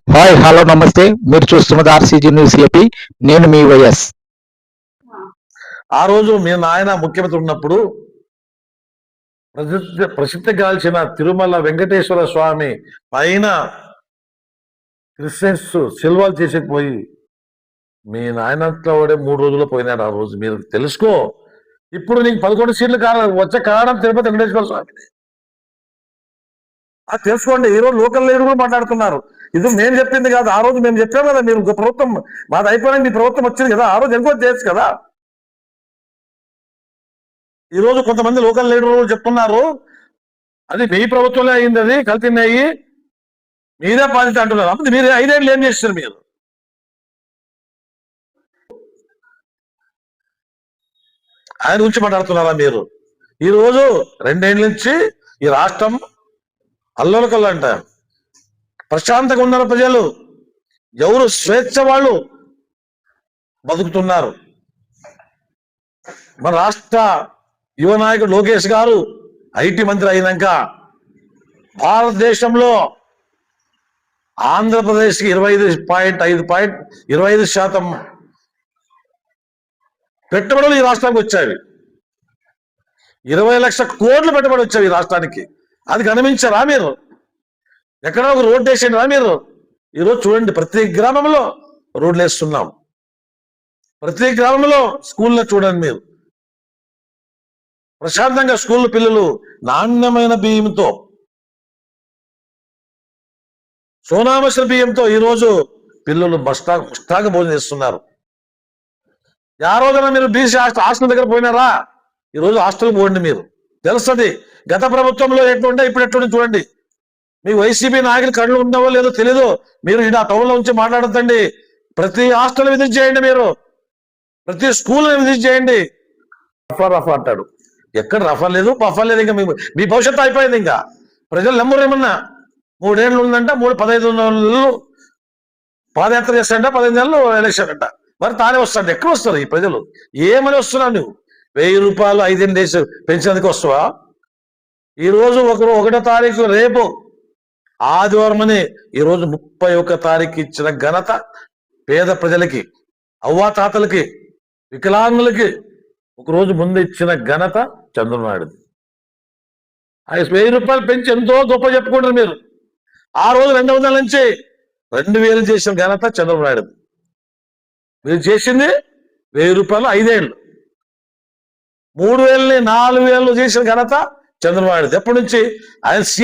Hi hello నమస్తే. మీరు చూస్తున్నది ఆర్సీజీ న్యూస్ ఏపీ. నేను మీ వైఎస్. ఆ రోజు మీ నాయన ముఖ్యమంత్రి ఉన్నప్పుడు ప్రసిద్ధిగాల్చిన తిరుమల వెంకటేశ్వర స్వామి పైన క్రిస్టియన్స్ సిల్వాలు చేసేకపోయి మీ నాయనంతా వాడే 3 రోజుల్లో పోయినాడు. ఆ రోజు మీరు తెలుసుకో. ఇప్పుడు నీకు 11 సీట్లు వచ్చే కారణం తిరుపతి వెంకటేశ్వర స్వామి. అది తెలుసుకోండి. ఈరోజు లోకల్ లీడర్ కూడా మాట్లాడుతున్నారు. ఇది మేము చెప్పింది కాదు. ఆ రోజు మేము చెప్పాము కదా, మీరు ప్రభుత్వం మాది అయిపోయినా మీ ప్రభుత్వం వచ్చింది కదా, ఆ రోజు ఎంక్వైరీ చేయొచ్చు కదా. ఈ రోజు కొంతమంది లోకల్ లీడర్లు చెప్తున్నారు అది మీ ప్రభుత్వంలో అయింది, అది కలిపినాయి, మీరే బాధ్యత అంటున్నారు. అప్పుడు మీరు 5 ఏళ్ళు ఏం చేస్తారు? మీరు ఆయన గురించి మాట్లాడుతున్నారా? మీరు ఈ రోజు 2 ఏళ్ళ నుంచి ఈ రాష్ట్రం అల్లొలకల్లంట. ప్రశాంతంగా ఉన్న ప్రజలు ఎవరు స్వేచ్ఛ వాళ్ళు బతుకుతున్నారు. మన రాష్ట్ర యువ నాయకుడు లోకేష్ గారు ఐటీ మంత్రి అయినాక భారతదేశంలో ఆంధ్రప్రదేశ్కి 25% పెట్టుబడులు ఈ రాష్ట్రానికి వచ్చాయి. 20 లక్షల కోట్లు పెట్టుబడి వచ్చాయి ఈ రాష్ట్రానికి. అది గమనించారా మీరు? ఎక్కడో ఒక రోడ్డు వేసిండ్రా మీరు? ఈరోజు చూడండి, ప్రతి గ్రామంలో రోడ్లు వేస్తున్నాం, ప్రతి గ్రామంలో స్కూల్లో చూడండి మీరు. ప్రశాంతంగా స్కూల్ పిల్లలు నాణ్యమైన బియ్యంతో, సోనామసూరి బియ్యంతో ఈరోజు పిల్లలు పుష్టాగా భోజనం చేస్తున్నారు. ఆ రోజున మీరు బీసీ హాస్టల్ దగ్గర పోయినారా? ఈరోజు హాస్టల్ పోండి, మీరు తెలుస్తుంది గత ప్రభుత్వంలో ఎట్లుంటే ఇప్పుడు ఎట్లుంటే చూడండి. మీ వైసీపీ నాయకులు కళ్ళు ఉన్నావో లేదో తెలీదు. మీరు ఈ టౌన్లో ఉంచి మాట్లాడద్దండి. ప్రతి హాస్టల్ విజిట్ చేయండి, మీరు ప్రతి స్కూల్ విజిట్ చేయండి. రఫా అంటాడు. ఎక్కడ రఫా లేదు, పఫా లేదు. ఇంకా మీ భవిష్యత్తు అయిపోయింది. ఇంకా ప్రజలు నమ్మరేమన్నా 3 ఏళ్ళు ఉందంట, 15 నెలలు పాదయాత్ర చేస్తాడంట, 15 నెలలు ఎలక్షన్ అంట. మరి తానే వస్తాడు. ఎక్కడ వస్తారు ఈ ప్రజలు? ఏమని వస్తున్నావు నువ్వు? 1000 రూపాయలు 5 డేస్ పెంచేందుకు వస్తావా? ఈరోజు 1వ తారీఖు, రేపు ఆదివారం అని ఈరోజు 31 తారీఖు ఇచ్చిన ఘనత పేద ప్రజలకి, అవ్వాతాతలకి, వికలాంగులకి ఒకరోజు ముందు ఇచ్చిన ఘనత చంద్రబాబు నాయుడుది. 1000 రూపాయలు పెంచి ఎంతో గొప్ప చెప్పుకుంటారు మీరు. ఆ రోజు 200 నుంచి 2000 చేసిన ఘనత చంద్రబాబు నాయుడుది. మీరు చేసింది 1000 రూపాయలు 5 ఏళ్ళు, 3000ని 4000 చేసిన ఘనత చంద్రబాబు నాయుడుది. ఎప్పటి నుంచి ఆయన సీఎం